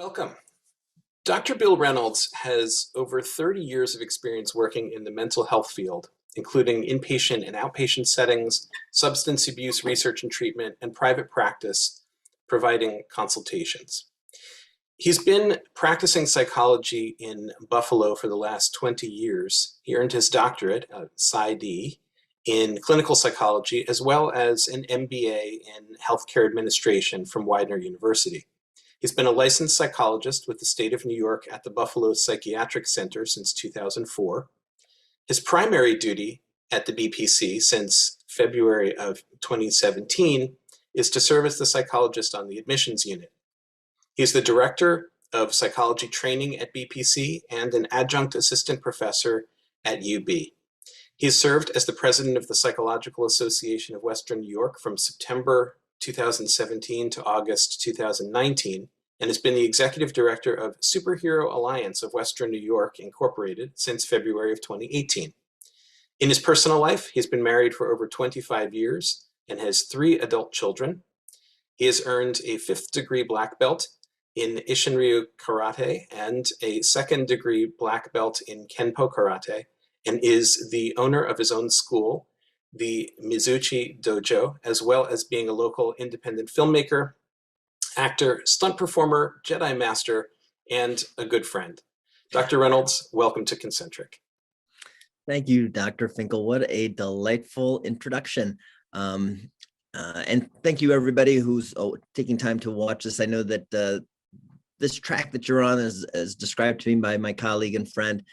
Welcome. Dr. Bill Reynolds has over 30 years of experience working in the mental health field, including inpatient and outpatient settings, substance abuse research and treatment, and private practice, providing consultations. He's been practicing psychology in Buffalo for the last 20 years. He earned his doctorate, PsyD, in clinical psychology, as well as an MBA in healthcare administration from Widener University. He's been a licensed psychologist with the state of New York at the Buffalo Psychiatric Center since 2004. His primary duty at the BPC since February of 2017 is to serve as the psychologist on the admissions unit. He's the director of psychology training at BPC and an adjunct assistant professor at UB. He has served as the president of the Psychological Association of Western New York from September 2017 to August 2019, and has been the executive director of Superhero Alliance of Western New York, Incorporated, since February of 2018. In his personal life, he's been married for over 25 years and has 3 adult children. He has earned a 5th degree black belt in Ishinryu Karate and a 2nd degree black belt in Kenpo Karate, and is the owner of his own school, the Mizuchi Dojo, as well as being a local independent filmmaker, actor, stunt performer, Jedi master, and a good friend. Dr. Reynolds, welcome to Concentric. Thank you, Dr. Finkel. What a delightful introduction. And thank you, everybody who's taking time to watch this. I know that this track that you're on, as described to me by my colleague and friend,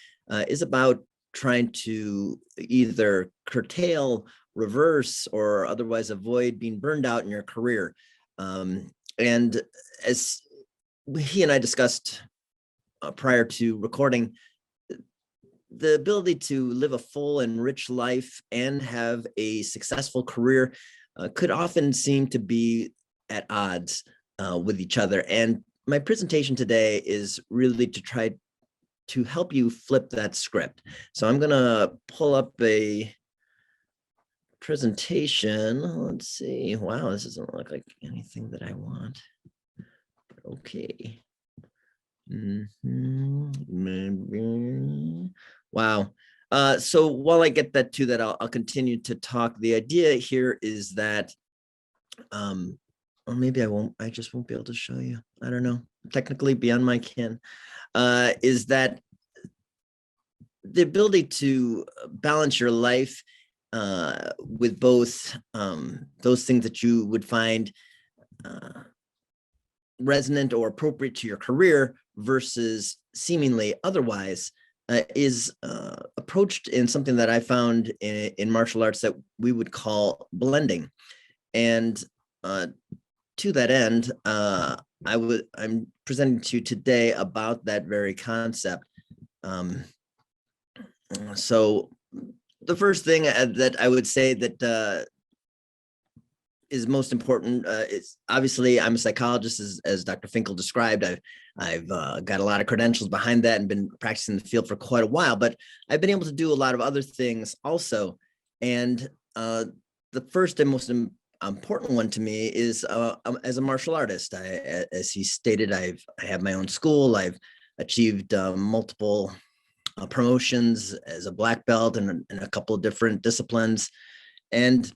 is about trying to either curtail, reverse, or otherwise avoid being burned out in your career. And as he and I discussed prior to recording, the ability to live a full and rich life and have a successful career could often seem to be at odds with each other. And my presentation today is really to try to help you flip that script. So I'm going to pull up a presentation. Let's see. Wow, this doesn't look like anything that I want. Okay. Wow. So while I get that to that, I'll continue to talk. The idea here is that, or maybe I just won't be able to show you. I don't know. Technically beyond my ken, is that the ability to balance your life with both those things that you would find resonant or appropriate to your career versus seemingly otherwise is approached in something that I found in martial arts that we would call blending. And to that end, I'm presenting to you today about that very concept. So the first thing that I would say that is most important is obviously I'm a psychologist, as Dr. Finkel described. I've got a lot of credentials behind that and been practicing in the field for quite a while, but I've been able to do a lot of other things also. And the first and most important one to me is as a martial artist. As he stated, I have my own school. I've achieved multiple promotions as a black belt in a couple of different disciplines. And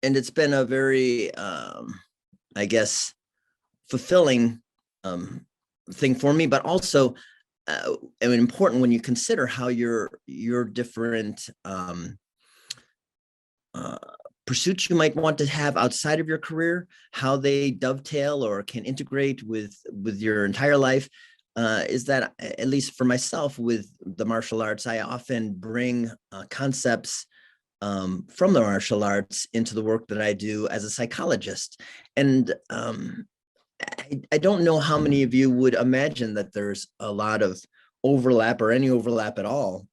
it's been a very, I guess, fulfilling thing for me, but also important when you consider how your different pursuits you might want to have outside of your career, how they dovetail or can integrate with your entire life. Is that, at least for myself with the martial arts, I often bring concepts from the martial arts into the work that I do as a psychologist. And I don't know how many of you would imagine that there's a lot of overlap or any overlap at all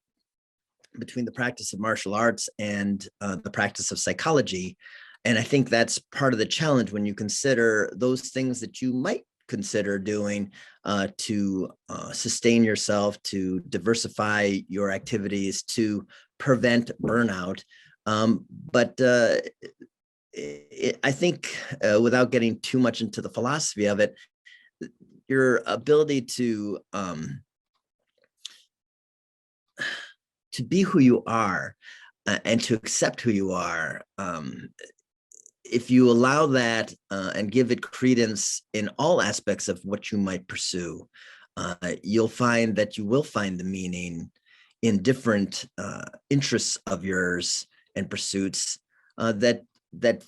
between the practice of martial arts and the practice of psychology. And I think that's part of the challenge when you consider those things that you might consider doing to sustain yourself, to diversify your activities, to prevent burnout. But I think without getting too much into the philosophy of it, your ability to be who you are and to accept who you are, if you allow that and give it credence in all aspects of what you might pursue, you'll find that you will find the meaning in different interests of yours and pursuits that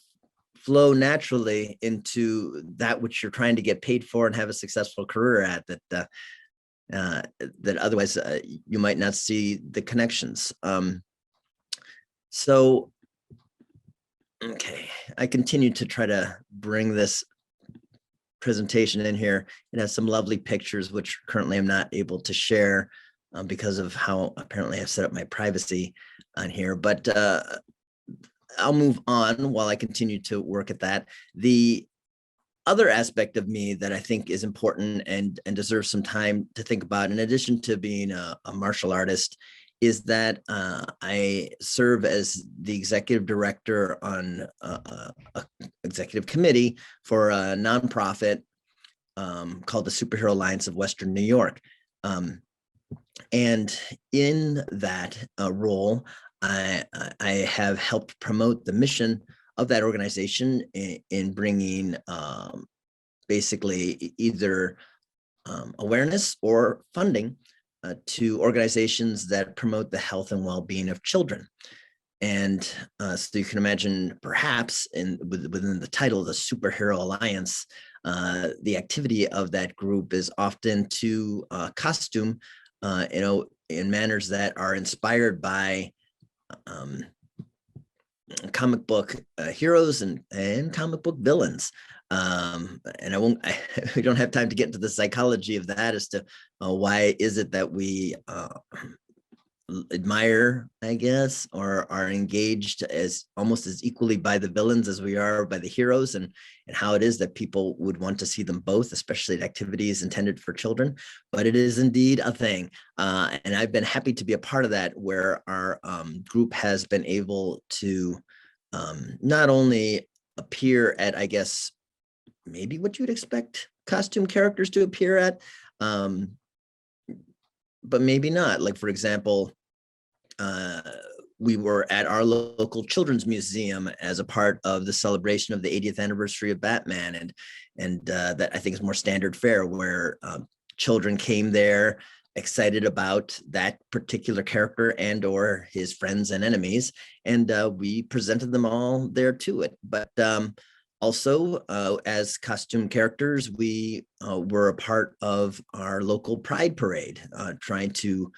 flow naturally into that which you're trying to get paid for and have a successful career at, that otherwise you might not see the connections. So, okay, I continue to try to bring this presentation in here. It has some lovely pictures, which currently I'm not able to share because of how apparently I've set up my privacy on here, but I'll move on while I continue to work at that. The other aspect of me that I think is important and deserves some time to think about, in addition to being a martial artist, is that I serve as the executive director on a executive committee for a nonprofit called the Superhero Alliance of Western New York. And in that role, I have helped promote the mission of that organization in bringing basically either awareness or funding to organizations that promote the health and well-being of children. And so you can imagine, perhaps within the title, the Superhero Alliance, the activity of that group is often to costume, in manners that are inspired by comic book heroes and comic book villains. And we don't have time to get into the psychology of that as to why is it that we admire, I guess, or are engaged as almost as equally by the villains as we are by the heroes, and how it is that people would want to see them both, especially at activities intended for children. But it is indeed a thing. And I've been happy to be a part of that, where our group has been able to not only appear at, I guess, maybe what you'd expect costume characters to appear at, but maybe not. Like, for example, we were at our local children's museum as a part of the celebration of the 80th anniversary of Batman, and that I think is more standard fare, where children came there excited about that particular character and or his friends and enemies, and we presented them all there to it. But also, as costume characters, we were a part of our local Pride Parade, trying to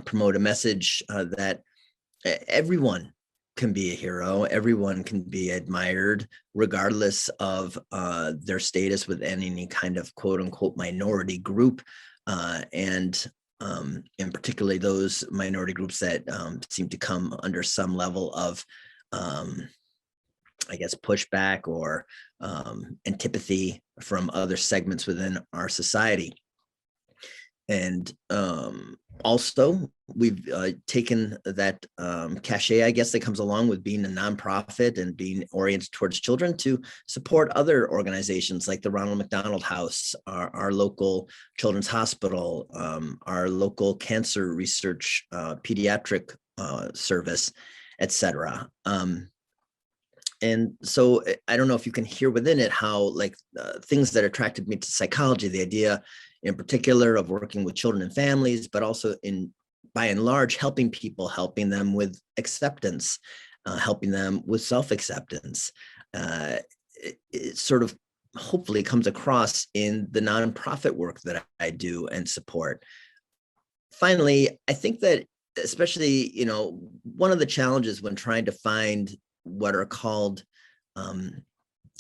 promote a message that everyone can be a hero, everyone can be admired, regardless of their status within any kind of quote unquote minority group, and particularly those minority groups that seem to come under some level of I guess, pushback or antipathy from other segments within our society. And also, we've taken that cachet, I guess, that comes along with being a nonprofit and being oriented towards children to support other organizations like the Ronald McDonald House, our local children's hospital, our local cancer research pediatric service, etc. And so I don't know if you can hear within it how, like, things that attracted me to psychology, the idea in particular of working with children and families, but also by and large, helping people, helping them with acceptance, helping them with self-acceptance. It sort of hopefully comes across in the nonprofit work that I do and support. Finally, I think that especially, one of the challenges when trying to find what are called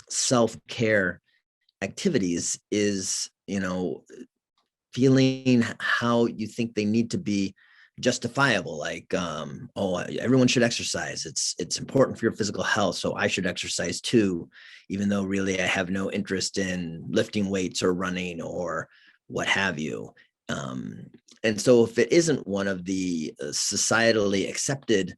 self-care activities is, feeling how you think they need to be justifiable. Like, oh, everyone should exercise. It's important for your physical health, so I should exercise too, even though really I have no interest in lifting weights or running or what have you. And so if it isn't one of the societally accepted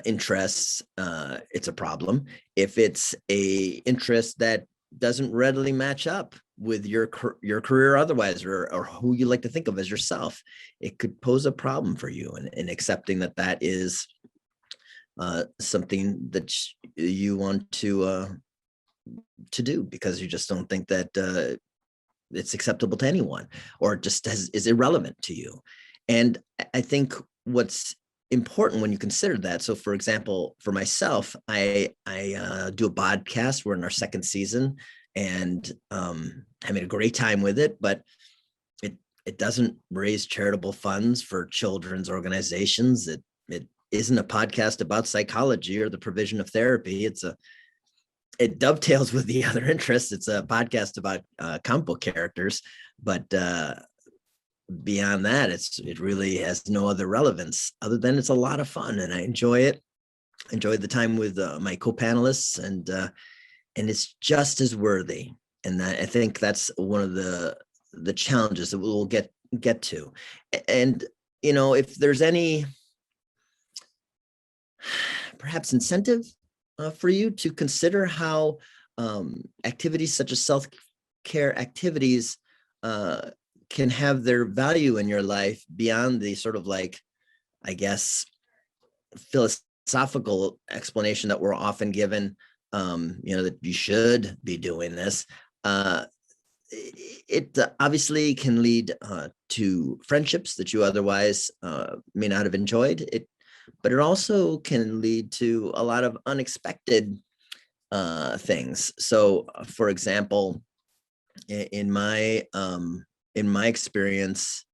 interests, it's a problem. If it's a interest that doesn't readily match up with your career otherwise, or who you like to think of as yourself, it could pose a problem for you in accepting that that is something that you want to do, because you just don't think that it's acceptable to anyone, or just is irrelevant to you. And I think what's important when you consider that. So, for example, for myself, I do a podcast. We're in our second season, and having a great time with it. But it doesn't raise charitable funds for children's organizations. It isn't a podcast about psychology or the provision of therapy. It dovetails with the other interests. It's a podcast about comic book characters, but beyond that, it really has no other relevance other than it's a lot of fun, and I enjoy it. Enjoyed the time with my co-panelists, and it's just as worthy. And I think that's one of the challenges that we'll get to. And if there's any perhaps incentive for you to consider how activities such as self-care activities can have their value in your life beyond the sort of, like, I guess, philosophical explanation that we're often given, that you should be doing this. It obviously can lead to friendships that you otherwise may not have enjoyed. But it also can lead to a lot of unexpected things. So, for example, in my experience,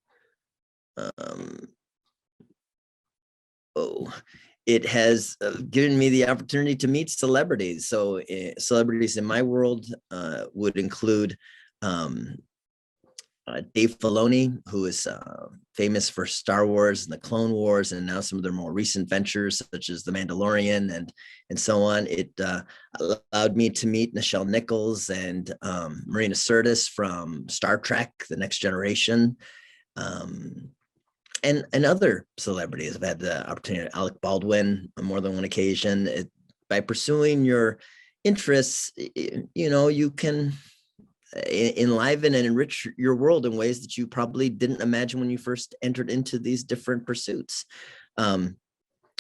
it has given me the opportunity to meet celebrities. So, celebrities in my world would include Dave Filoni, who is famous for Star Wars and the Clone Wars, and now some of their more recent ventures, such as The Mandalorian and so on. It allowed me to meet Nichelle Nichols and Marina Sirtis from Star Trek: The Next Generation, and other celebrities. I've had the opportunity to Alec Baldwin on more than one occasion. By pursuing your interests, you can enliven and enrich your world in ways that you probably didn't imagine when you first entered into these different pursuits.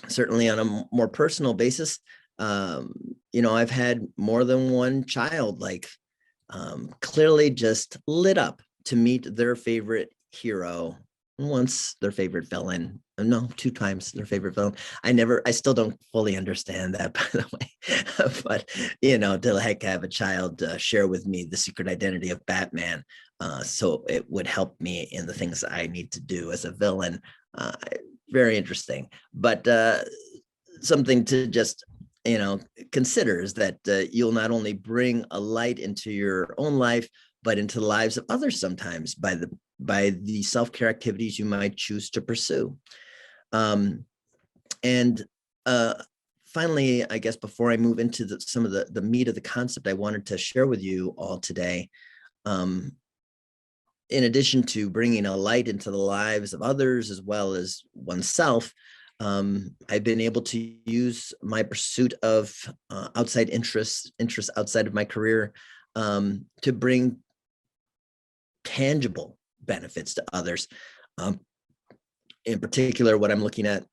Certainly on a more personal basis, I've had more than one child clearly just lit up to meet their favorite hero, once their favorite villain. No, 2 times their favorite villain. I still don't fully understand that, by the way. But, to have a child share with me the secret identity of Batman, so it would help me in the things I need to do as a villain. Very interesting. But something to just, consider is that you'll not only bring a light into your own life, but into the lives of others sometimes by the self-care activities you might choose to pursue. And finally, I guess before I move into some of the meat of the concept I wanted to share with you all today, in addition to bringing a light into the lives of others as well as oneself, I've been able to use my pursuit of outside interests outside of my career to bring tangible benefits to others. In particular, what I'm looking at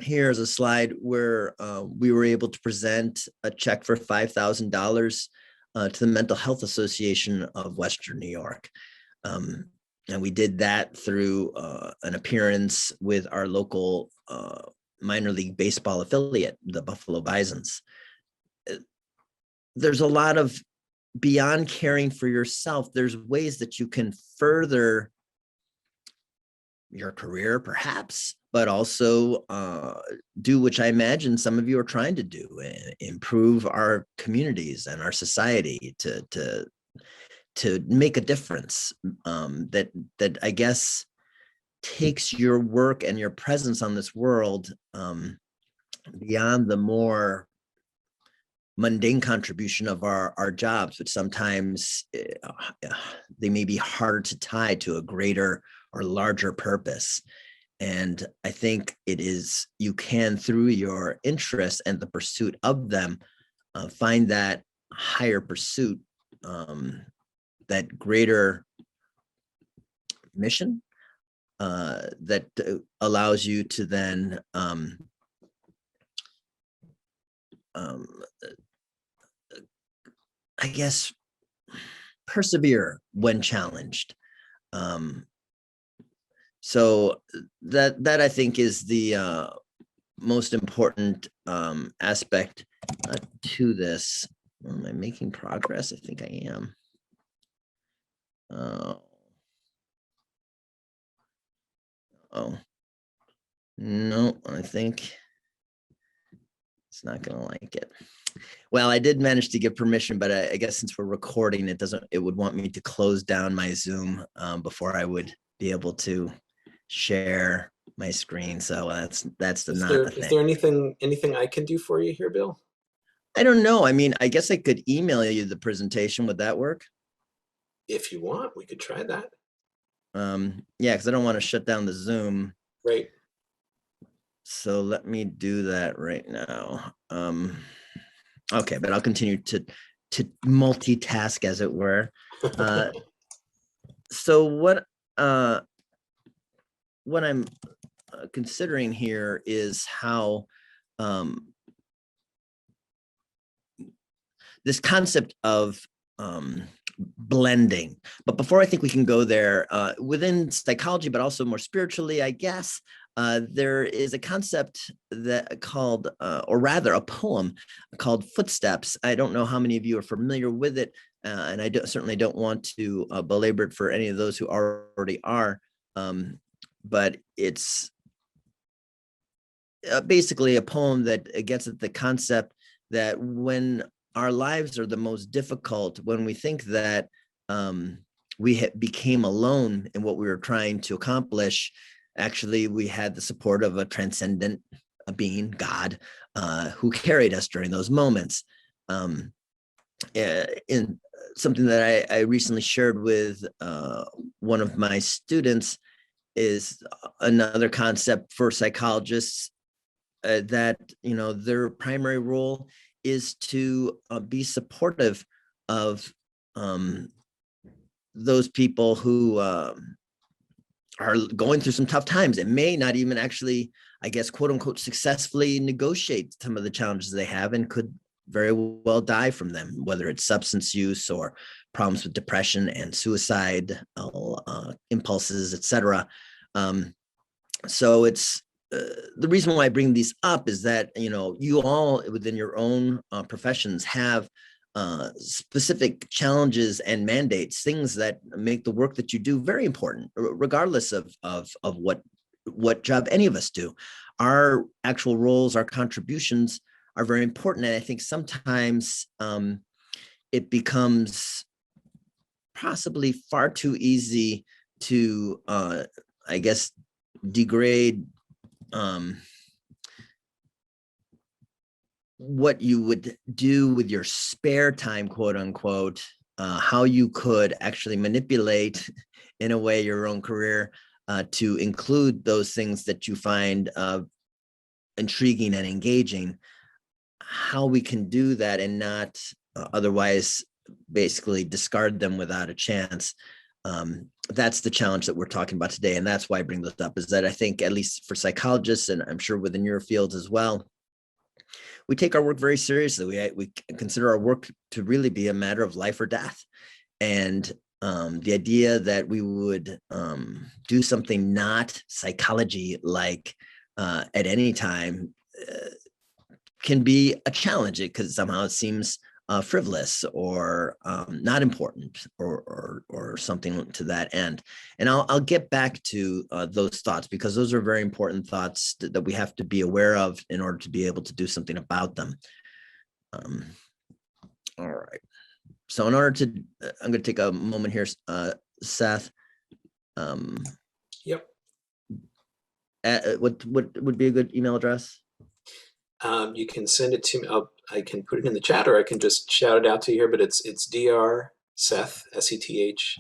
here is a slide where we were able to present a check for $5,000 to the Mental Health Association of Western New York. And we did that through an appearance with our local minor league baseball affiliate, the Buffalo Bisons. There's a lot of, beyond caring for yourself, there's ways that you can further your career, perhaps, but also do, which I imagine some of you are trying to do, improve our communities and our society to make a difference that I guess takes your work and your presence on this world beyond the more mundane contribution of our jobs, which sometimes they may be harder to tie to a greater or larger purpose. And I think you can, through your interest and the pursuit of them, find that higher pursuit, that greater mission that allows you to then I guess persevere when challenged. So that I think is the most important aspect to this. Am I making progress? I think I am. Oh, no, I think it's not going to like it. Well, I did manage to get permission, but I guess since we're recording, it would want me to close down my Zoom before I would be able to share my screen. So that's not the Is thing. there anything I can do for you here, Bill? I don't know. I mean, I guess I could email you the presentation. Would that work? If you want, we could try that. Yeah, because I don't want to shut down the Zoom. Right. So let me do that right now. Okay, but I'll continue to multitask, as it were. So what I'm considering here is how this concept of blending. But before I think we can go there, within psychology, but also more spiritually, I guess, there is a concept that called, or rather a poem called Footsteps. I don't know how many of you are familiar with it, and I certainly don't want to belabor it for any of those who already are, but it's basically a poem that gets at the concept that when our lives are the most difficult, when we think that we became alone in what we were trying to accomplish, actually we had the support of a transcendent being, God, who carried us during those moments. In something that I recently shared with one of my students is another concept for psychologists, that their primary role is to be supportive of those people who are going through some tough times and may not even actually, I guess, quote unquote, successfully negotiate some of the challenges they have, and could very well die from them, whether it's substance use or problems with depression and suicide impulses, etc. So it's the reason why I bring these up is that, you all within your own professions have specific challenges and mandates, things that make the work that you do very important, regardless of what job any of us do. Our actual roles, our contributions are very important. And I think sometimes it becomes possibly far too easy to, I guess, degrade what you would do with your spare time, quote unquote, how you could actually manipulate in a way your own career to include those things that you find intriguing and engaging, how we can do that and not otherwise basically discard them without a chance. That's the challenge that we're talking about today. And that's why I bring this up, is that I think, at least for psychologists, and I'm sure within your fields as well, we take our work very seriously. We consider our work to really be a matter of life or death. And the idea that we would do something not psychology like at any time can be a challenge, because somehow it seems frivolous or not important, or something to that end. And I'll get back to those thoughts, because those are very important thoughts that we have to be aware of in order to be able to do something about them. All right. So in order to, I'm going to take a moment here, Seth. Yep. What would be a good email address? You can send it to me. I can put it in the chat, or I can just shout it out to you here. But it's Dr. Seth, Seth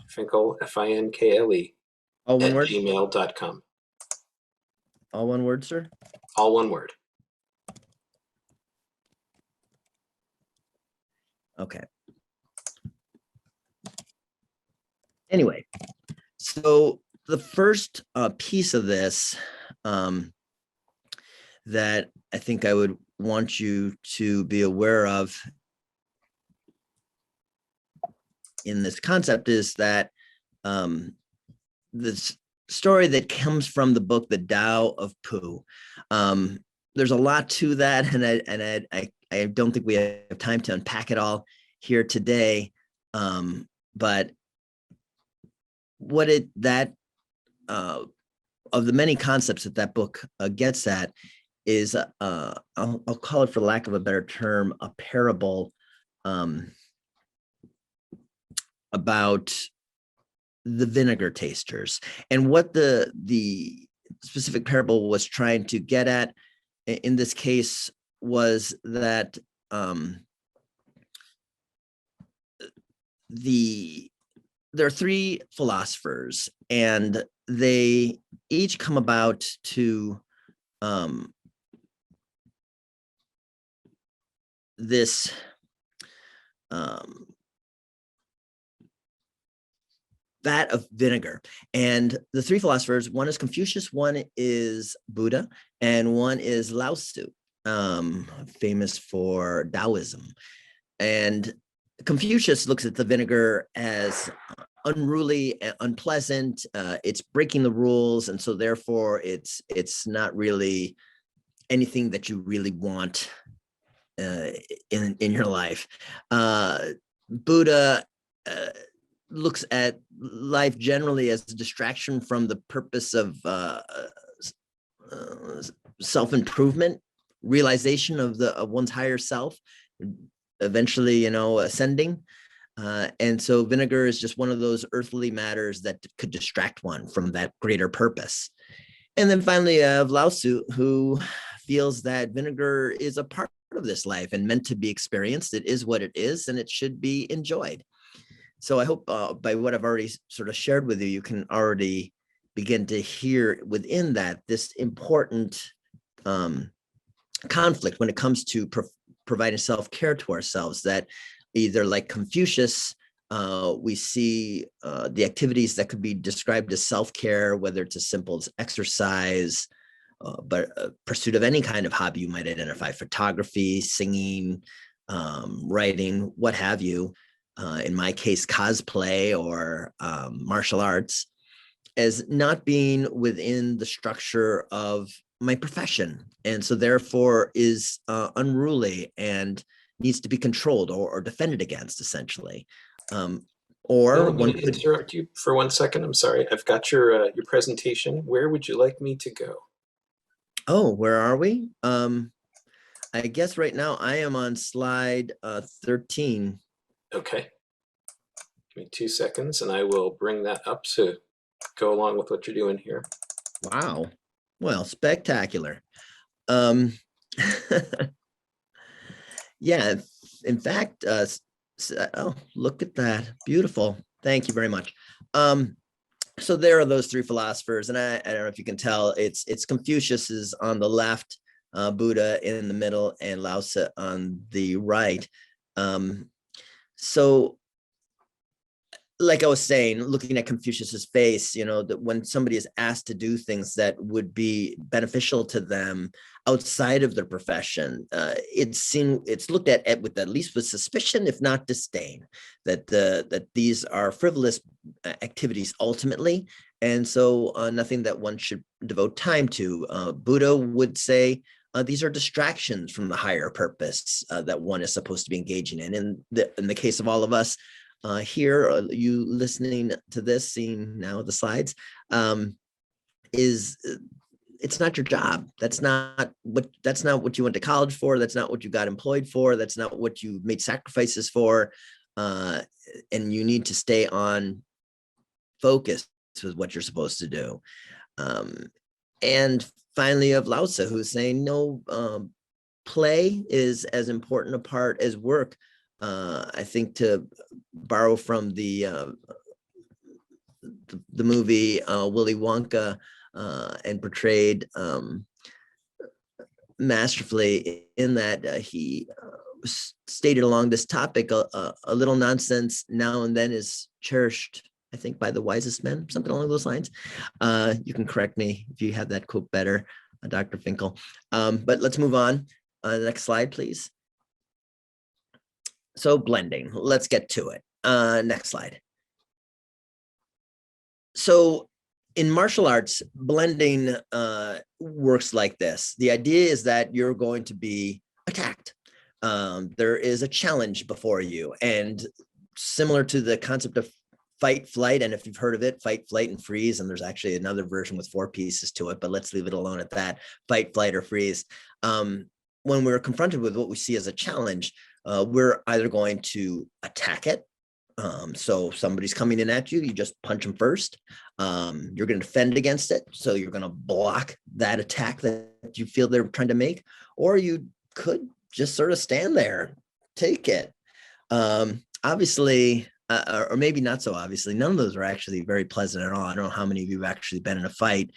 Finkel, Finkle, Oh, one at word. gmail.com. All one word, sir? All one word. Okay. Anyway, so the first piece of this that I think I would want you to be aware of in this concept is that this story that comes from the book, The Tao of Pooh. There's a lot to that, and I don't think we have time to unpack it all here today. But what of the many concepts that book gets at is I'll call it, for lack of a better term, a parable about the vinegar tasters. And what the specific parable was trying to get at in this case was that there are three philosophers, and they each come about to this vat of vinegar. And the three philosophers, one is Confucius, one is Buddha, and one is Lao Tzu, famous for Taoism. And Confucius looks at the vinegar as unruly, unpleasant. It's breaking the rules, and so therefore it's not really anything that you really want in your life. Buddha looks at life generally as a distraction from the purpose of self-improvement, realization of one's higher self, eventually, ascending. And so vinegar is just one of those earthly matters that could distract one from that greater purpose. And then finally, you have Lao Tzu, who feels that vinegar is a part of this life and meant to be experienced. It is what it is, and it should be enjoyed. So I hope by what I've already sort of shared with you, you can already begin to hear within that this important conflict when it comes to providing self-care to ourselves, that either like Confucius, we see the activities that could be described as self-care, whether it's as simple as exercise, but pursuit of any kind of hobby you might identify, photography, singing, writing, what have you. In my case, cosplay or martial arts, as not being within the structure of my profession. And so therefore is unruly and needs to be controlled or defended against, essentially. Or one could interrupt you for 1 second. I'm sorry. I've got your presentation. Where would you like me to go? Oh, where are we? I guess right now I am on slide 13. Okay. Give me 2 seconds and I will bring that up to go along with what you're doing here. Wow. Well, spectacular. Yeah, in fact, oh, look at that. Beautiful. Thank you very much. So there are those three philosophers, and I don't know if you can tell, it's Confucius is on the left, Buddha in the middle, and Lao Tzu on the right. So like I was saying, looking at Confucius's face, that when somebody is asked to do things that would be beneficial to them outside of their profession, it's looked at with at least with suspicion, if not disdain, that these are frivolous activities ultimately, and so nothing that one should devote time to. Buddha would say these are distractions from the higher purpose that one is supposed to be engaging in. In the case of all of us, here, you listening to this, seeing now the slides, it's not your job. That's not what you went to college for. That's not what you got employed for. That's not what you made sacrifices for. And you need to stay on focus with what you're supposed to do. And finally, of Lao Tzu, who's saying no, play is as important a part as work. I think, to borrow from the movie Willy Wonka, and portrayed masterfully in that he stated along this topic, a little nonsense now and then is cherished, I think, by the wisest men, something along those lines. You can correct me if you have that quote better, Dr. Finkel. But let's move on. Next slide, please. So blending, let's get to it. Next slide. So in martial arts, blending works like this. The idea is that you're going to be attacked. There is a challenge before you, and similar to the concept of fight, flight, and if you've heard of it, fight, flight, and freeze, and there's actually another version with 4 pieces to it, but let's leave it alone at that, fight, flight, or freeze. When we're confronted with what we see as a challenge, we're either going to attack it. So somebody's coming in at you, you just punch them first. You're going to defend against it. So you're going to block that attack that you feel they're trying to make, or you could just sort of stand there, take it. Obviously, or maybe not so obviously, none of those are actually very pleasant at all. I don't know how many of you have actually been in a fight.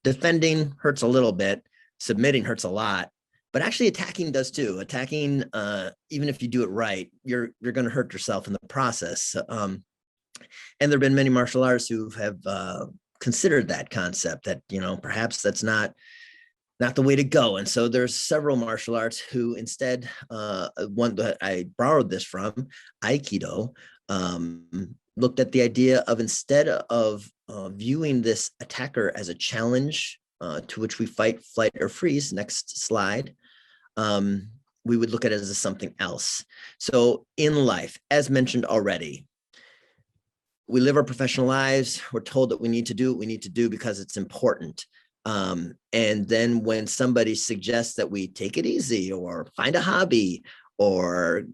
Defending hurts a little bit. Submitting hurts a lot. But actually attacking does too. Attacking, even if you do it right, you're going to hurt yourself in the process. And there have been many martial artists who have considered that concept that, perhaps that's not the way to go. And so there's several martial arts who instead, one that I borrowed this from, Aikido, looked at the idea of, instead of viewing this attacker as a challenge to which we fight, flight, or freeze, next slide, we would look at it as something else. So in life, as mentioned already, we live our professional lives. We're told that we need to do what we need to do because it's important. And then when somebody suggests that we take it easy or find a hobby or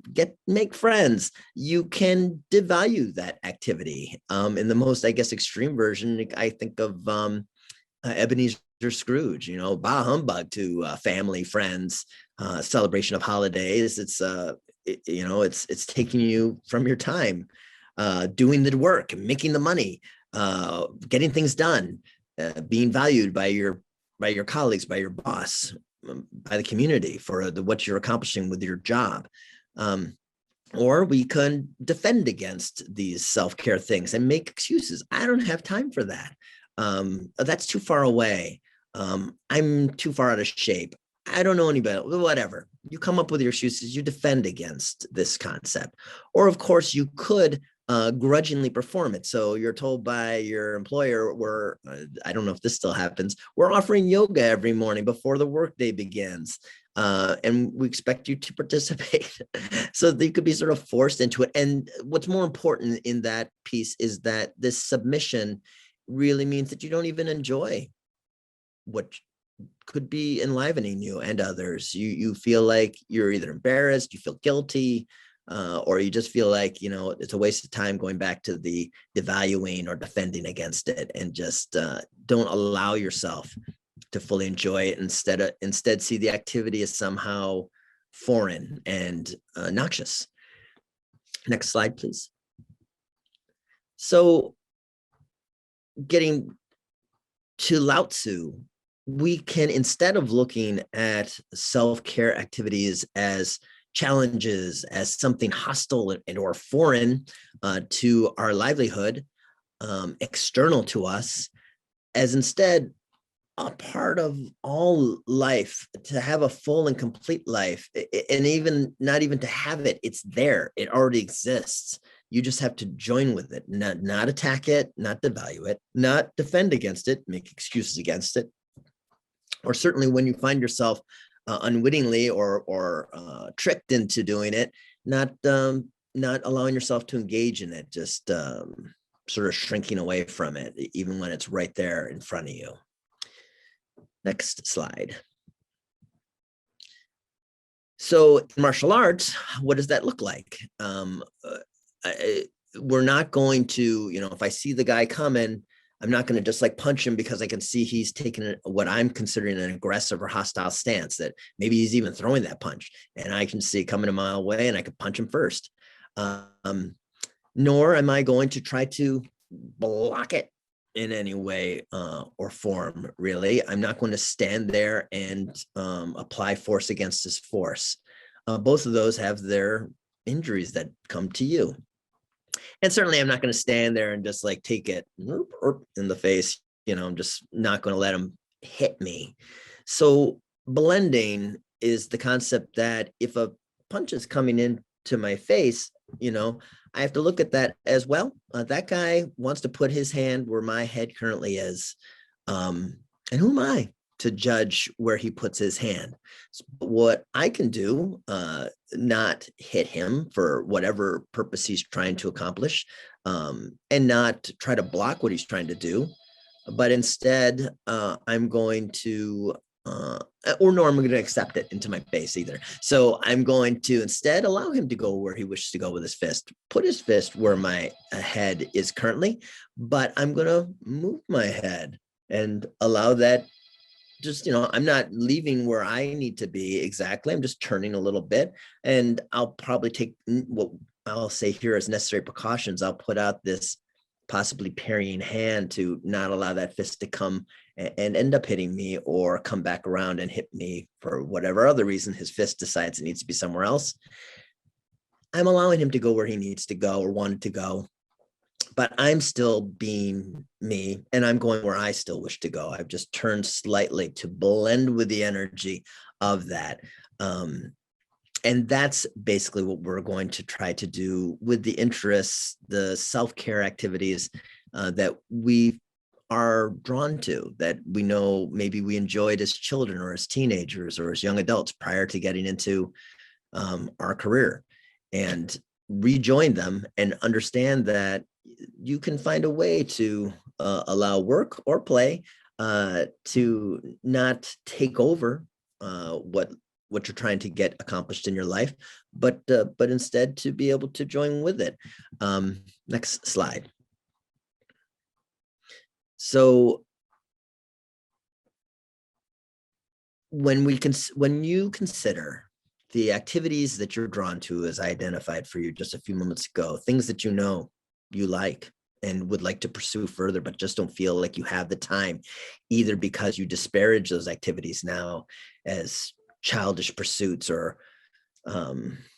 make friends, you can devalue that activity. In the most, I guess, extreme version, I think of Ebenezer Scrooge, bah humbug to family, friends, celebration of holidays. It's taking you from your time, doing the work, making the money, getting things done, being valued by your colleagues, by your boss, by the community for what you're accomplishing with your job. Or we can defend against these self-care things and make excuses. I don't have time for that. That's too far away. I'm too far out of shape. I don't know any better, whatever. You come up with your excuses, you defend against this concept. Or of course you could grudgingly perform it. So you're told by your employer, I don't know if this still happens, we're offering yoga every morning before the workday begins. And we expect you to participate. So that you could be sort of forced into it. And what's more important in that piece is that this submission really means that you don't even enjoy what could be enlivening you and others. You feel like you're either embarrassed, you feel guilty, or you just feel like, it's a waste of time going back to the devaluing or defending against it, and just don't allow yourself to fully enjoy it. Instead see the activity as somehow foreign and noxious. Next slide, please. So getting to Lao Tzu, we can, instead of looking at self-care activities as challenges, as something hostile and or foreign to our livelihood, external to us, as instead a part of all life, to have a full and complete life, and even not even to have it, it's there, it already exists. You just have to join with it, not attack it, not devalue it, not defend against it, make excuses against it. Or certainly when you find yourself unwittingly or tricked into doing it, not allowing yourself to engage in it, just sort of shrinking away from it, even when it's right there in front of you. Next slide. So in martial arts, what does that look like? We're not going to, if I see the guy coming, I'm not going to just like punch him because I can see he's taking what I'm considering an aggressive or hostile stance, that maybe he's even throwing that punch and I can see it coming a mile away and I could punch him first. Nor am I going to try to block it in any way or form, really. I'm not going to stand there and apply force against his force. Both of those have their injuries that come to you. And certainly I'm not going to stand there and just like take it in the face. I'm just not going to let him hit me. So blending is the concept that if a punch is coming into my face, I have to look at that as well. That guy wants to put his hand where my head currently is. And who am I to judge where he puts his hand? What I can do, not hit him for whatever purpose he's trying to accomplish, and not try to block what he's trying to do, but instead I'm going to I'm going to accept it into my face either. So I'm going to instead allow him to go where he wishes to go with his fist, put his fist where my head is currently, but I'm going to move my head and allow that. Just, I'm not leaving where I need to be exactly. I'm just turning a little bit, and I'll probably take what I'll say here as necessary precautions. I'll put out this possibly parrying hand to not allow that fist to come and end up hitting me or come back around and hit me for whatever other reason his fist decides it needs to be somewhere else. I'm allowing him to go where he needs to go or wanted to go, but I'm still being me and I'm going where I still wish to go. I've just turned slightly to blend with the energy of that. And that's basically what we're going to try to do with the interests, the self-care activities that we are drawn to, that we know maybe we enjoyed as children or as teenagers or as young adults prior to getting into our career, and rejoin them and understand that you can find a way to allow work or play to not take over what you're trying to get accomplished in your life, but instead to be able to join with it. Next slide. So when you consider the activities that you're drawn to, as I identified for you just a few moments ago, things that you like and would like to pursue further, but just don't feel like you have the time, either because you disparage those activities now as childish pursuits or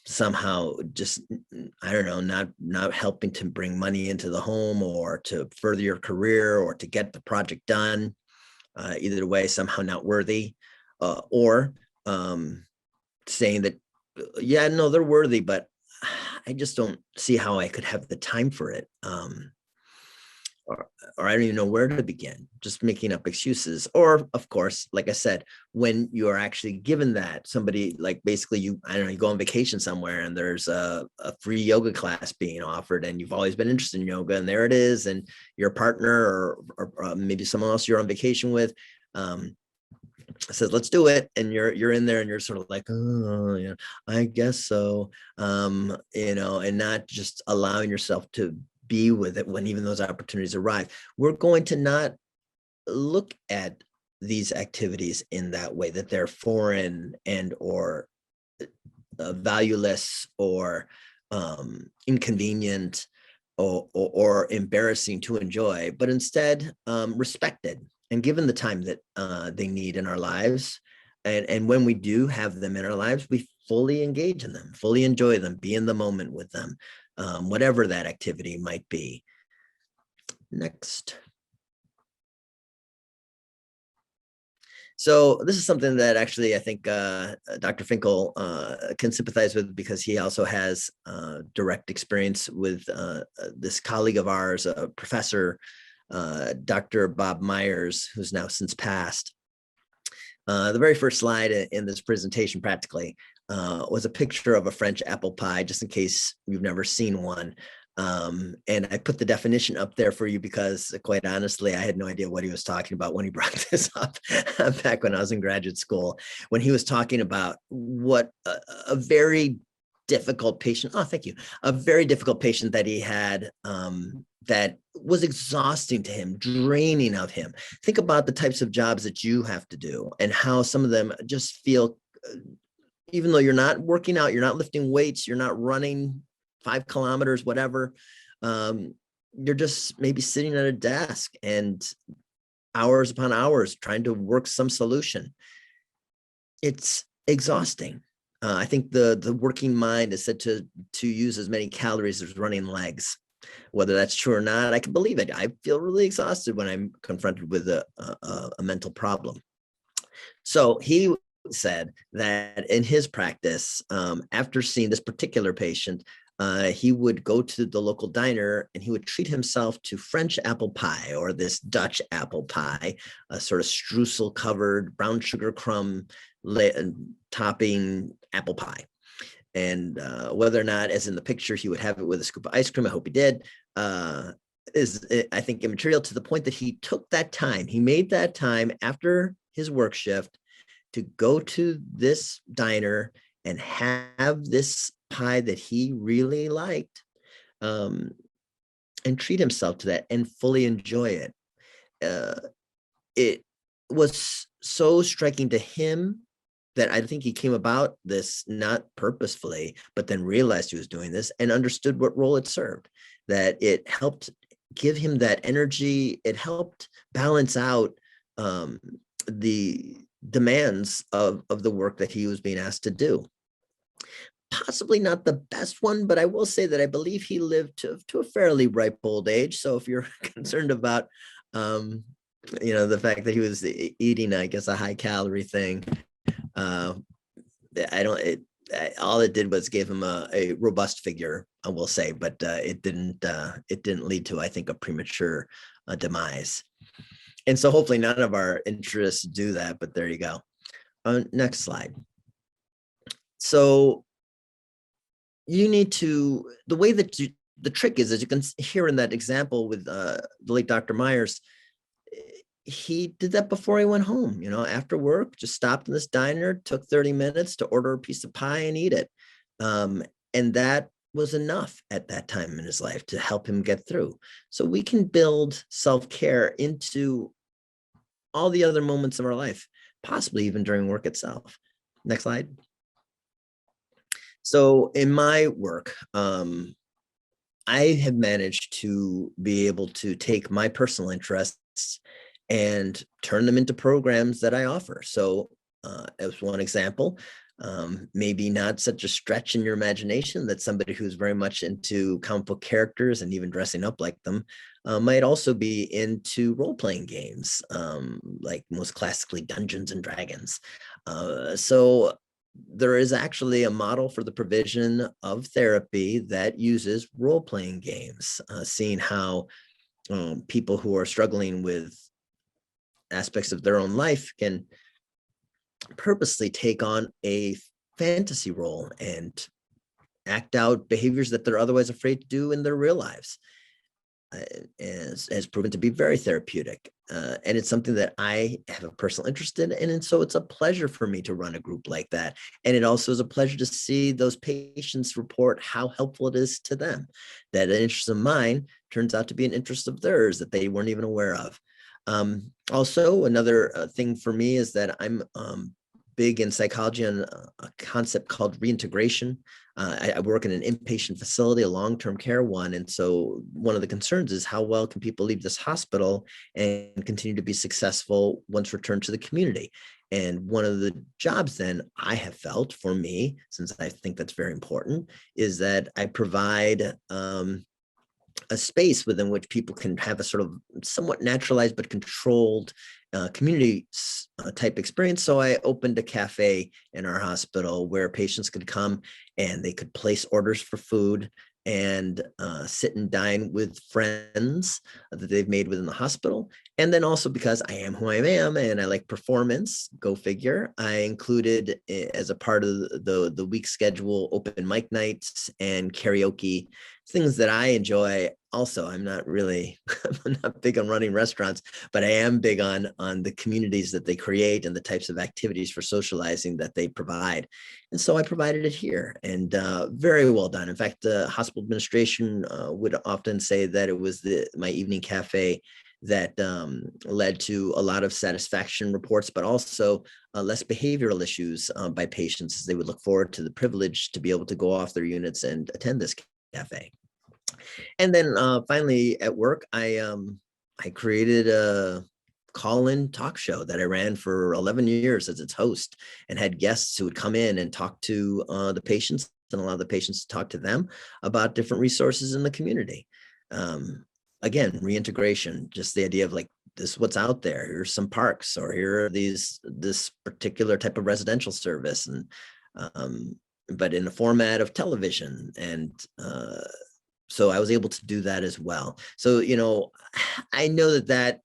somehow just, I don't know, not helping to bring money into the home or to further your career or to get the project done. Either way, somehow not worthy, or saying that, yeah, no, they're worthy, but I just don't see how I could have the time for it. Or I don't even know where to begin, just making up excuses. Or, of course, like I said, when you are actually given that, somebody like basically you go on vacation somewhere and there's a free yoga class being offered and you've always been interested in yoga, and there it is, and your partner or maybe someone else you're on vacation with says, let's do it. And you're in there and you're sort of like, oh, yeah, I guess so. And not just allowing yourself to be with it when even those opportunities arrive. We're going to not look at these activities in that way, that they're foreign and or valueless or inconvenient or embarrassing to enjoy, but instead respected and given the time that they need in our lives. And when we do have them in our lives, we fully engage in them, fully enjoy them, be in the moment with them, whatever that activity might be. Next. So this is something that actually I think Dr. Finkel can sympathize with, because he also has direct experience with this colleague of ours, a professor, Dr. Bob Myers, who's now since passed. The very first slide in this presentation practically was a picture of a French apple pie, just in case you've never seen one. And I put the definition up there for you because, quite honestly, I had no idea what he was talking about when he brought this up back when I was in graduate school, when he was talking about what a very difficult patient, oh, thank you, a very difficult patient that he had that was exhausting to him, draining of him. Think about the types of jobs that you have to do and how some of them just feel, even though you're not working out, you're not lifting weights, you're not running 5 kilometers, whatever, you're just maybe sitting at a desk and hours upon hours trying to work some solution. It's exhausting. I think the working mind is said to use as many calories as running legs. Whether that's true or not, I can believe it. I feel really exhausted when I'm confronted with a mental problem. So he said that in his practice, after seeing this particular patient, he would go to the local diner and he would treat himself to French apple pie or this Dutch apple pie, a sort of streusel covered brown sugar crumb topping apple pie. And whether or not, as in the picture, he would have it with a scoop of ice cream, I hope he did, is, I think, immaterial to the point that he took that time. He made that time after his work shift to go to this diner and have this pie that he really liked, and treat himself to that and fully enjoy it. It was so striking to him that I think he came about this not purposefully, but then realized he was doing this and understood what role it served, that it helped give him that energy. It helped balance out the demands of the work that he was being asked to do. Possibly not the best one, but I will say that I believe he lived to a fairly ripe old age. So if you're concerned about, the fact that he was eating, I guess, a high calorie thing, all it did was give him a robust figure, I will say, but it didn't lead to, I think, a premature demise. And so hopefully none of our interests do that, but there you go. Next slide. So you need to, the way that the trick is, as you can hear in that example with the late Dr. Myers, he did that before he went home, after work, just stopped in this diner, took 30 minutes to order a piece of pie and eat it. And that was enough at that time in his life to help him get through. So we can build self-care into all the other moments of our life, possibly even during work itself. Next slide. So in my work, I have managed to be able to take my personal interests and turn them into programs that I offer. So as one example, maybe not such a stretch in your imagination that somebody who's very much into comic book characters and even dressing up like them might also be into role-playing games, like most classically Dungeons and Dragons. So there is actually a model for the provision of therapy that uses role-playing games, seeing how people who are struggling with aspects of their own life can purposely take on a fantasy role and act out behaviors that they're otherwise afraid to do in their real lives. Has proven to be very therapeutic. And it's something that I have a personal interest in. And so it's a pleasure for me to run a group like that. And it also is a pleasure to see those patients report how helpful it is to them. That an interest of mine turns out to be an interest of theirs that they weren't even aware of. Also, another thing for me is that I'm big in psychology on a concept called reintegration. I work in an inpatient facility, a long-term care one. And so one of the concerns is how well can people leave this hospital and continue to be successful once returned to the community? And one of the jobs then I have felt for me, since I think that's very important, is that I provide a space within which people can have a sort of somewhat naturalized but controlled community type experience. So I opened a cafe in our hospital where patients could come and they could place orders for food and sit and dine with friends that they've made within the hospital. And then also, because I am who I am and I like performance, go figure, I included as a part of the week schedule open mic nights and karaoke, things that I enjoy. Also, I'm not big on running restaurants, but I am big on the communities that they create and the types of activities for socializing that they provide. And so I provided it here, and very well done. In fact, the hospital administration would often say that it was my evening cafe that led to a lot of satisfaction reports, but also less behavioral issues by patients as they would look forward to the privilege to be able to go off their units and attend this cafe. And then finally at work, I created a call-in talk show that I ran for 11 years as its host, and had guests who would come in and talk to the patients, and allow the patients to talk to them about different resources in the community. Um, Again, reintegration, just the idea of like, this is what's out there. Here's some parks, or here are this particular type of residential service, and um, but in the format of television. And so I was able to do that as well. So, I know that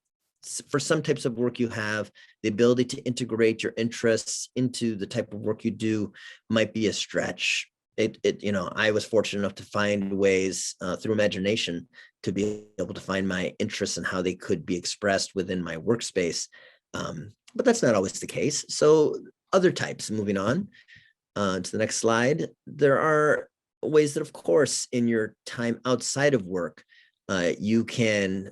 for some types of work you have, the ability to integrate your interests into the type of work you do might be a stretch. I was fortunate enough to find ways through imagination to be able to find my interests and how they could be expressed within my workspace. But that's not always the case. So other types, moving on to the next slide, there are ways that, of course, in your time outside of work, you can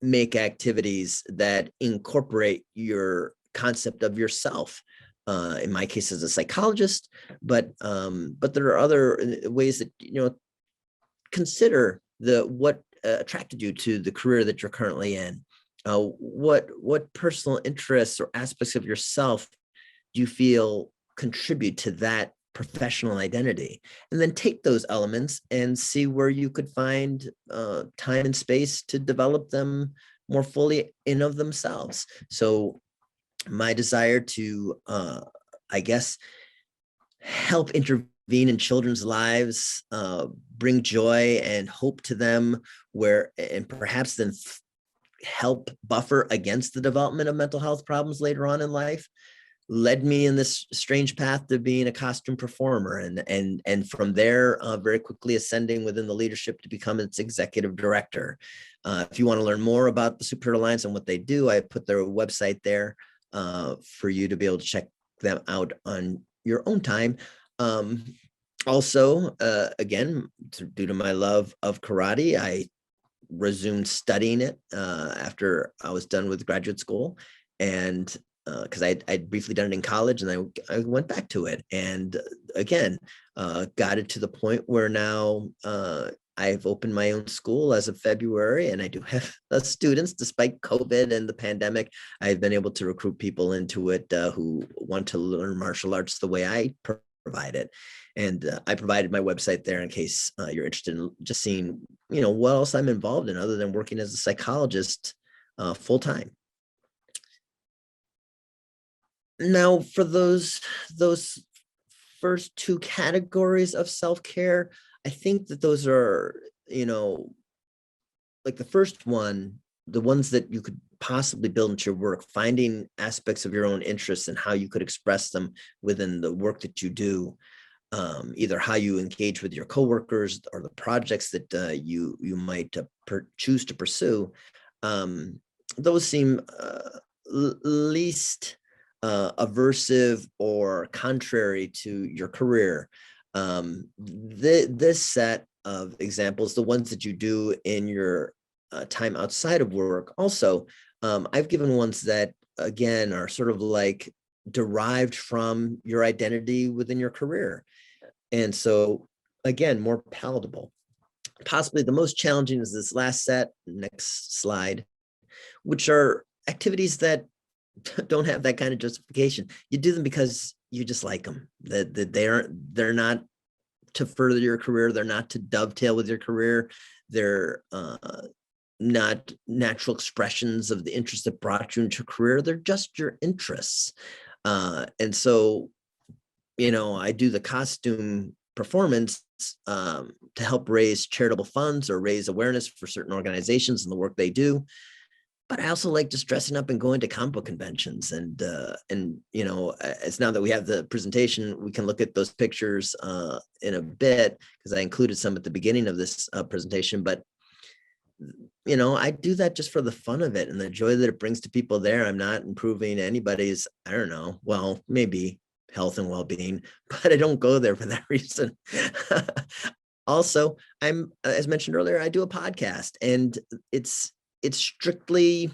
make activities that incorporate your concept of yourself. In my case, as a psychologist, but there are other ways that consider what attracted you to the career that you're currently in. What personal interests or aspects of yourself do you feel contribute to that professional identity, and then take those elements and see where you could find time and space to develop them more fully in of themselves. So my desire to I guess help intervene in children's lives, bring joy and hope to them, and perhaps then help buffer against the development of mental health problems later on in life, led me in this strange path to being a costume performer, and from there very quickly ascending within the leadership to become its executive director. If you want to learn more about the Superior Alliance and what they do, I put their website there for you to be able to check them out on your own time. Also, again, due to my love of karate, I resumed studying it after I was done with graduate school, and because I'd briefly done it in college, and I went back to it, and again got it to the point where now I've opened my own school as of February, and I do have students. Despite COVID and the pandemic, I've been able to recruit people into it who want to learn martial arts the way I provide it. And I provided my website there in case you're interested in just seeing, what else I'm involved in other than working as a psychologist full time. Now, for those first two categories of self-care, I think that those are, like the first one, the ones that you could possibly build into your work, finding aspects of your own interests and how you could express them within the work that you do, either how you engage with your coworkers or the projects that you might choose to pursue. Those seem least aversive or contrary to your career. This set of examples, the ones that you do in your time outside of work, also, I've given ones that, again, are sort of like derived from your identity within your career. And so, again, more palatable. Possibly the most challenging is this last set, next slide, which are activities that don't have that kind of justification. You do them because you just like them. That they're not to further your career. They're not to dovetail with your career. They're not natural expressions of the interests that brought you into your career. They're just your interests. And so, I do the costume performance to help raise charitable funds or raise awareness for certain organizations and the work they do. But I also like just dressing up and going to comic book conventions. And it's now that we have the presentation, we can look at those pictures in a bit, because I included some at the beginning of this presentation. But I do that just for the fun of it and the joy that it brings to people there. I'm not improving anybody's, I don't know, well, maybe health and well-being, but I don't go there for that reason. Also, I'm, as mentioned earlier, I do a podcast, and it's strictly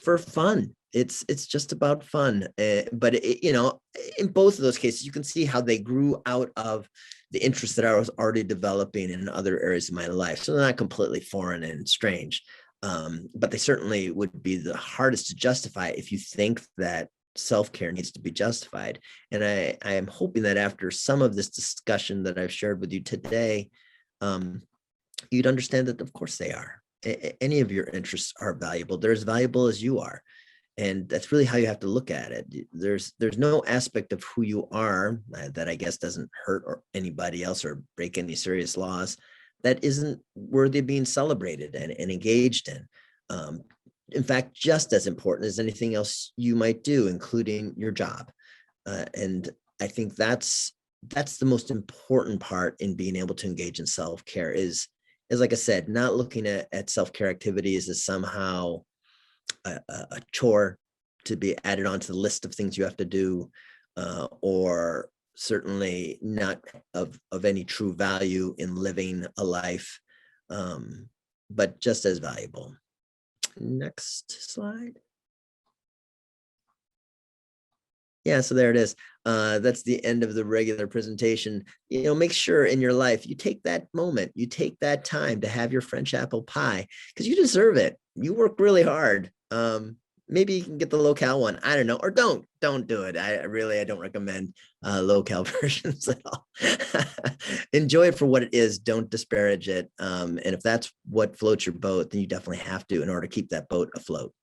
for fun. It's just about fun. But in both of those cases, you can see how they grew out of the interests that I was already developing in other areas of my life. So they're not completely foreign and strange, but they certainly would be the hardest to justify if you think that self-care needs to be justified. And I am hoping that after some of this discussion that I've shared with you today, you'd understand that of course they are. Any of your interests are valuable. They're as valuable as you are. And that's really how you have to look at it. There's no aspect of who you are that I guess doesn't hurt or anybody else or break any serious laws that isn't worthy of being celebrated and engaged in. In fact, just as important as anything else you might do, including your job. And I think that's the most important part in being able to engage in self-care is like I said, not looking at self-care activities as somehow a chore to be added onto the list of things you have to do, or certainly not of any true value in living a life, but just as valuable. Next slide. Yeah, so there it is. That's the end of the regular presentation. Make sure in your life you take that moment, you take that time to have your French apple pie because you deserve it. You work really hard. Maybe you can get the low-cal one. I don't know, or don't do it. I don't recommend low-cal versions at all. Enjoy it for what it is. Don't disparage it. And if that's what floats your boat, then you definitely have to in order to keep that boat afloat.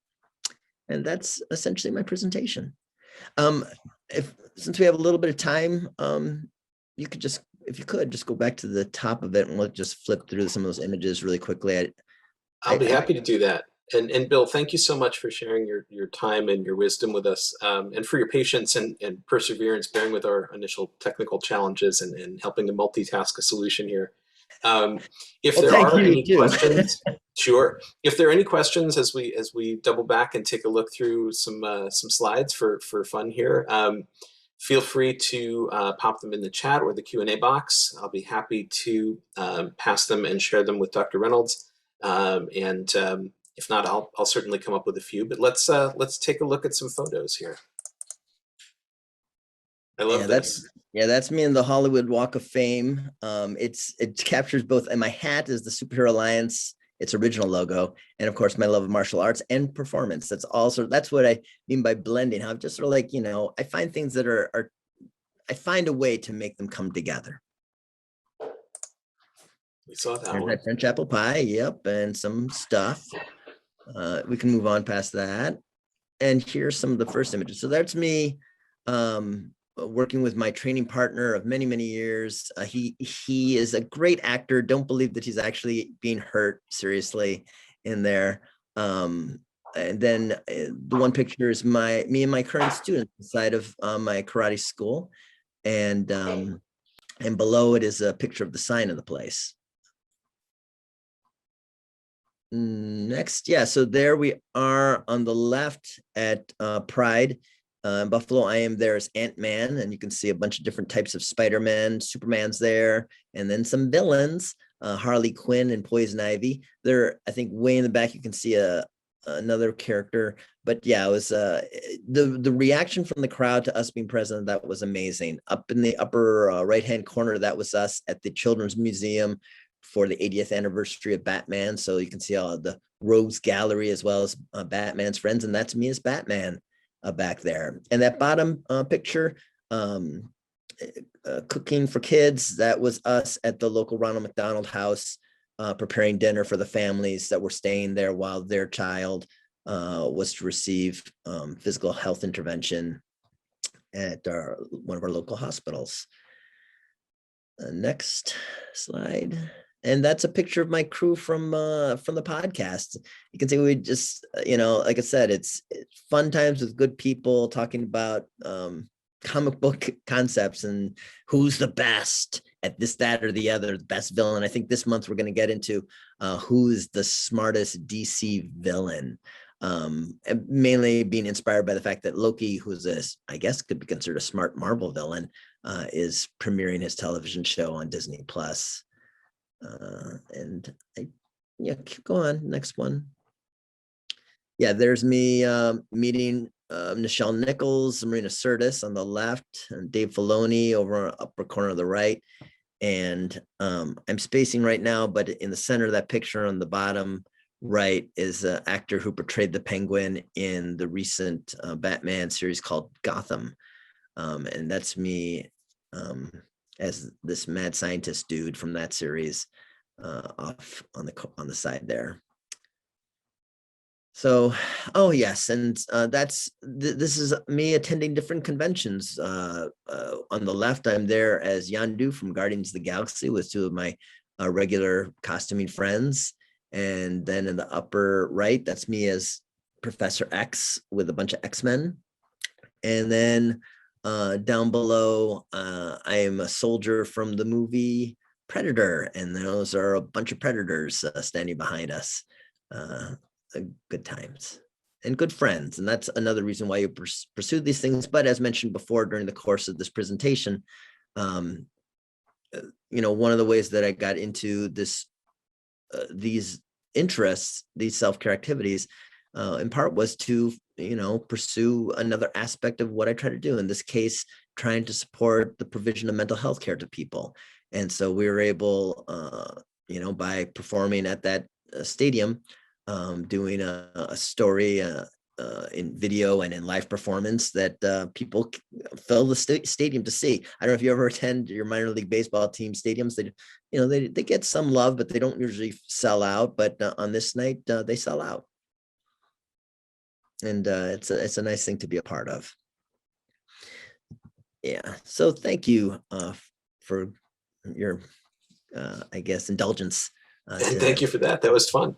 And that's essentially my presentation. Since we have a little bit of time, you could just, if you could, just go back to the top of it and we'll just flip through some of those images really quickly. I'll be happy to do that. And Bill, thank you so much for sharing your time and your wisdom with us, and for your patience and perseverance, bearing with our initial technical challenges and helping to multitask a solution here. If there are any questions, sure. If there are any questions as we double back and take a look through some slides for fun here, feel free to pop them in the chat or the Q&A box. I'll be happy to pass them and share them with Dr. Reynolds. If not, I'll certainly come up with a few. But let's take a look at some photos here. I love this. That's me in the Hollywood Walk of Fame. It captures both, and my hat is the Superhero Alliance, its original logo, and of course my love of martial arts and performance. That's what I mean by blending. How I'm just sort of like, I find things that I find a way to make them come together. We saw that There's one. that French apple pie, yep, and some stuff. We can move on past that. And here's some of the first images. So that's me working with my training partner of many, many years. He is a great actor. Don't believe that he's actually being hurt seriously in there. And then the one picture is me and my current student inside of my karate school. And below it is a picture of the sign of the place. Next, yeah, so there we are on the left at Pride. Buffalo, I am there as Ant-Man, and you can see a bunch of different types of Spider-Man, Superman's there, and then some villains, Harley Quinn and Poison Ivy. There, I think way in the back, you can see another character. But yeah, it was the reaction from the crowd to us being present, that was amazing. Up in the upper right-hand corner, that was us at the Children's Museum for the 80th anniversary of Batman. So you can see all the Rogues Gallery as well as Batman's friends. And that's me as Batman back there. And that bottom picture, cooking for kids, that was us at the local Ronald McDonald House, preparing dinner for the families that were staying there while their child was to receive physical health intervention at one of our local hospitals. Next slide. And that's a picture of my crew from the podcast. You can see we just, like I said, it's fun times with good people talking about comic book concepts and who's the best at this, that, or the other, the best villain. I think this month we're going to get into who's the smartest DC villain. Mainly being inspired by the fact that Loki, who's I guess could be considered a smart Marvel villain, is premiering his television show on Disney Plus. Keep going. Next one. Yeah, there's me meeting Nichelle Nichols, Marina Sirtis on the left, and Dave Filoni over upper corner of the right. And I'm spacing right now, but in the center of that picture on the bottom right is an actor who portrayed the Penguin in the recent Batman series called Gotham. And that's me as this mad scientist dude from that series off on the side there. So, oh yes, and this is me attending different conventions. On the left, I'm there as Yandu from Guardians of the Galaxy with two of my regular costuming friends, and then in the upper right, that's me as Professor X with a bunch of X-Men, and then down below, I am a soldier from the movie Predator, and those are a bunch of predators standing behind us. Good times and good friends. And that's another reason why you pursue these things. But as mentioned before, during the course of this presentation, one of the ways that I got into these interests, these self-care activities, in part was to, pursue another aspect of what I try to do. In this case, trying to support the provision of mental health care to people. And so we were able, by performing at that stadium, doing a story in video and in live performance that people fill the stadium to see. I don't know if you ever attend your minor league baseball team stadiums. They get some love, but they don't usually sell out. But on this night, they sell out, and it's a nice thing to be a part of. Yeah. So thank you for your, I guess, indulgence. And thank you for that. That was fun.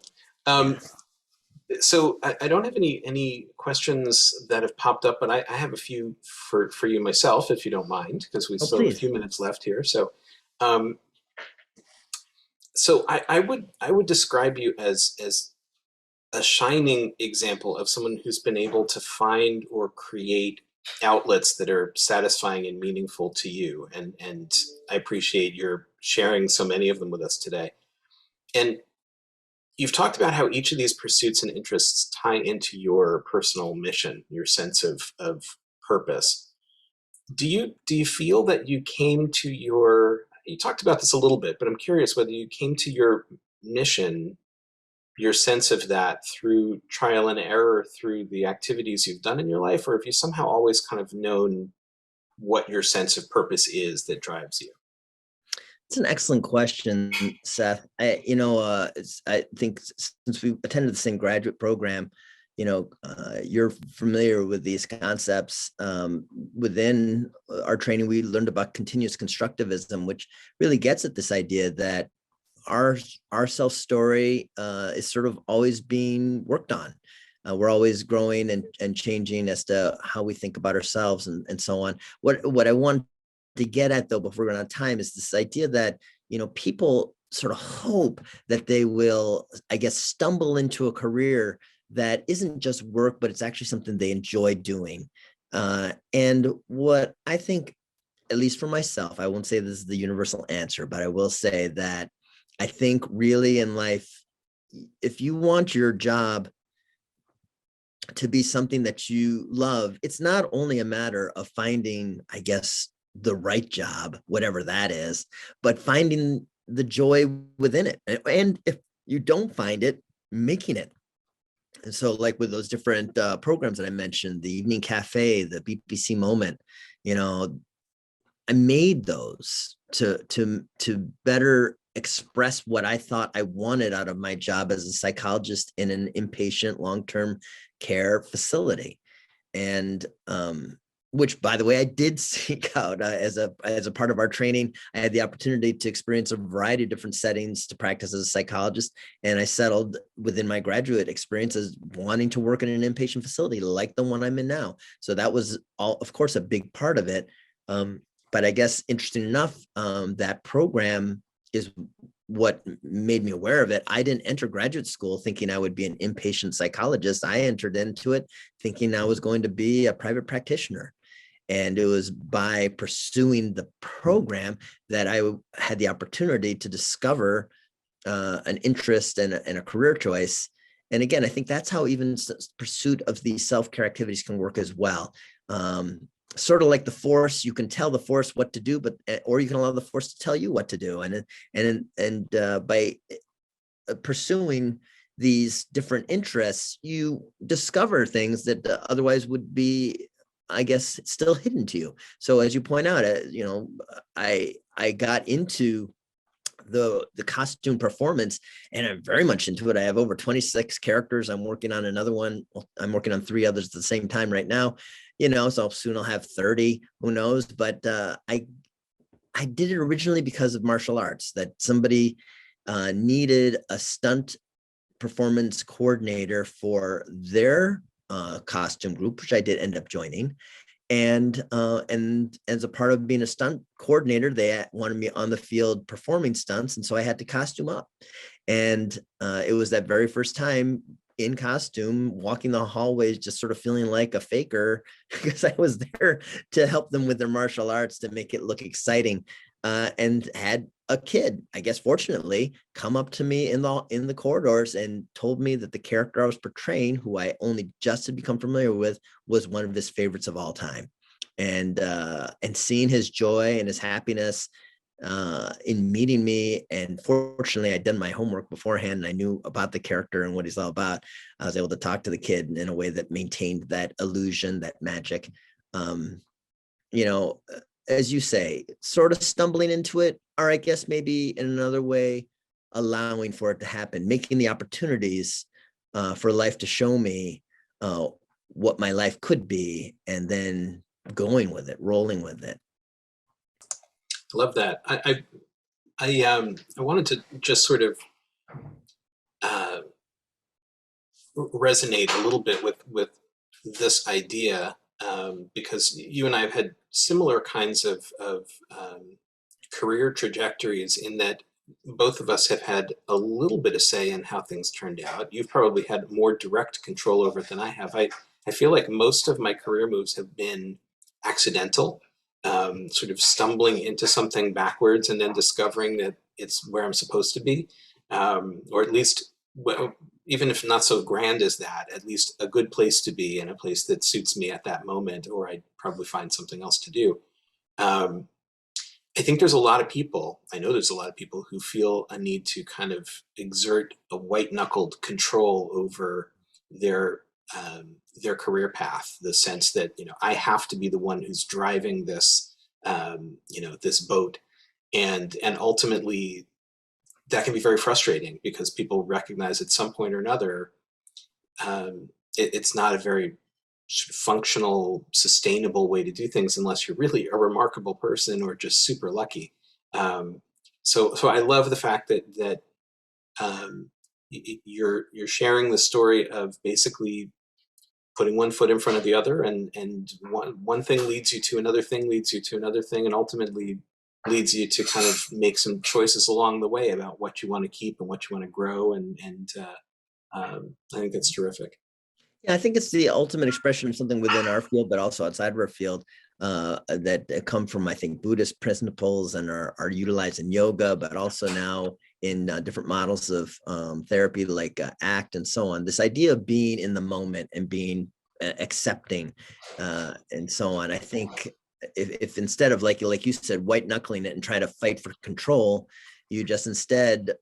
So I don't have any questions that have popped up, but I have a few for you myself, if you don't mind, because we still have a few minutes left here. So, I would describe you as a shining example of someone who's been able to find or create outlets that are satisfying and meaningful to you, and I appreciate your sharing so many of them with us today. And you've talked about how each of these pursuits and interests tie into your personal mission, your sense of purpose. Do you feel that you talked about this a little bit, but I'm curious whether you came to your mission, your sense of that, through trial and error, through the activities you've done in your life, or if you somehow always kind of known what your sense of purpose is that drives you? It's an excellent question, Seth. I think since we attended the same graduate program, you're familiar with these concepts. Within our training, we learned about continuous constructivism, which really gets at this idea that our self story is sort of always being worked on. We're always growing and changing as to how we think about ourselves and so on. What I want to get at, though, before we run out of time, is this idea that people sort of hope that they will, I guess, stumble into a career that isn't just work, but it's actually something they enjoy doing. And what I think, at least for myself, I won't say this is the universal answer, but I will say that I think really in life, if you want your job to be something that you love, it's not only a matter of finding, I guess, the right job, whatever that is, but finding the joy within it. And if you don't find it, making it. And so, like with those different programs that I mentioned, the Evening Cafe, the BBC Moment, I made those to better express what I thought I wanted out of my job as a psychologist in an inpatient long-term care facility. And which, by the way, I did seek out as a part of our training. I had the opportunity to experience a variety of different settings to practice as a psychologist, and I settled within my graduate experience as wanting to work in an inpatient facility like the one I'm in now. So that was all, of course, a big part of it. But I guess interesting enough, that program is what made me aware of it. I didn't enter graduate school thinking I would be an inpatient psychologist. I entered into it thinking I was going to be a private practitioner. And it was by pursuing the program that I had the opportunity to discover an interest and a career choice. And again, I think that's how even pursuit of these self-care activities can work as well. sort of like the force, you can tell the force what to do, but or you can allow the force to tell you what to do. And by pursuing these different interests, you discover things that otherwise would be, I guess, still hidden to you. So as you point out, I got into the costume performance, and I'm very much into it. I have over 26 characters. I'm working on another one. Well, I'm working on 3 others at the same time right now, so soon I'll have 30, who knows. But I did it originally because of martial arts, that somebody needed a stunt performance coordinator for their costume group, which I did end up joining. And as a part of being a stunt coordinator, they wanted me on the field performing stunts, and so I had to costume up. And it was that very first time in costume, walking the hallways, just sort of feeling like a faker because I was there to help them with their martial arts to make it look exciting. And had a kid, I guess fortunately, come up to me in the corridors and told me that the character I was portraying, who I only just had become familiar with, was one of his favorites of all time. And seeing his joy and his happiness in meeting me, and fortunately I'd done my homework beforehand and I knew about the character and what he's all about. I was able to talk to the kid in a way that maintained that illusion, that magic. um, you know, as you say, sort of stumbling into it, or I guess maybe in another way, allowing for it to happen, making the opportunities for life to show me uh, what my life could be, and then going with it, rolling with it. Love that. I wanted to just sort of uh, resonate a little bit with this idea, because you and I have had similar kinds of career trajectories, in that both of us have had a little bit of say in how things turned out. You've probably had more direct control over it than I have. I feel like most of my career moves have been accidental, sort of stumbling into something backwards and then discovering that it's where I'm supposed to be, or at least, well, even if not so grand as that, at least a good place to be and a place that suits me at that moment, or I'd probably find something else to do. Um, I think there's a lot of people, I know there's a lot of people who feel a need to kind of exert a white knuckled control over their their career path, the sense that, I have to be the one who's driving this, this boat. And ultimately that can be very frustrating, because people recognize at some point or another, it's not a very functional, sustainable way to do things unless you're really a remarkable person or just super lucky. Um, so I love the fact that um, you're sharing the story of basically putting one foot in front of the other, and one thing leads you to another thing, leads you to another thing, and ultimately leads you to kind of make some choices along the way about what you want to keep and what you want to grow, and I think that's terrific. Yeah, I think it's the ultimate expression of something within our field, but also outside of our field, that come from, I think, Buddhist principles and are utilized in yoga, but also now in different models of therapy like ACT and so on. This idea of being in the moment and being accepting and so on. I think if instead of, like you said, white knuckling it and try to fight for control, you just instead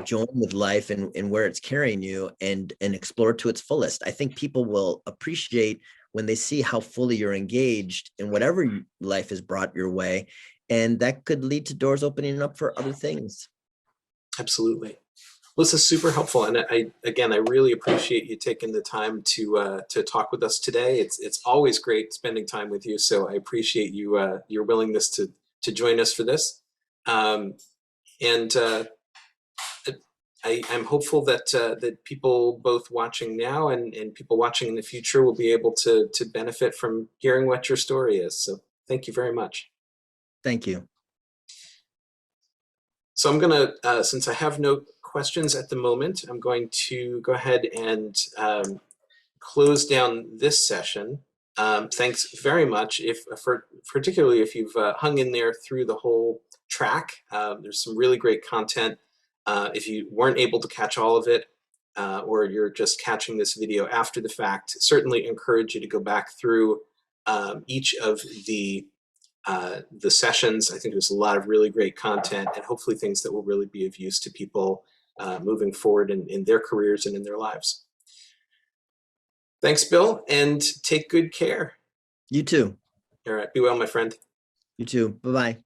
join with life and where it's carrying you, and explore to its fullest. I think people will appreciate when they see how fully you're engaged in whatever life has brought your way, and that could lead to doors opening up for other things. Absolutely. Well, this is super helpful, and again, I really appreciate you taking the time to talk with us today. It's always great spending time with you, so I appreciate your willingness to join us for this. And I'm hopeful that people both watching now and people watching in the future will be able to benefit from hearing what your story is. So thank you very much. Thank you. So I'm gonna, since I have no questions at the moment, I'm going to go ahead and close down this session. Thanks very much, particularly if you've hung in there through the whole track. There's some really great content. If you weren't able to catch all of it, or you're just catching this video after the fact, certainly encourage you to go back through each of the sessions. I think there's a lot of really great content and hopefully things that will really be of use to people moving forward in their careers and in their lives. Thanks, Bill, and take good care. You too. All right, be well, my friend. You too. Bye-bye.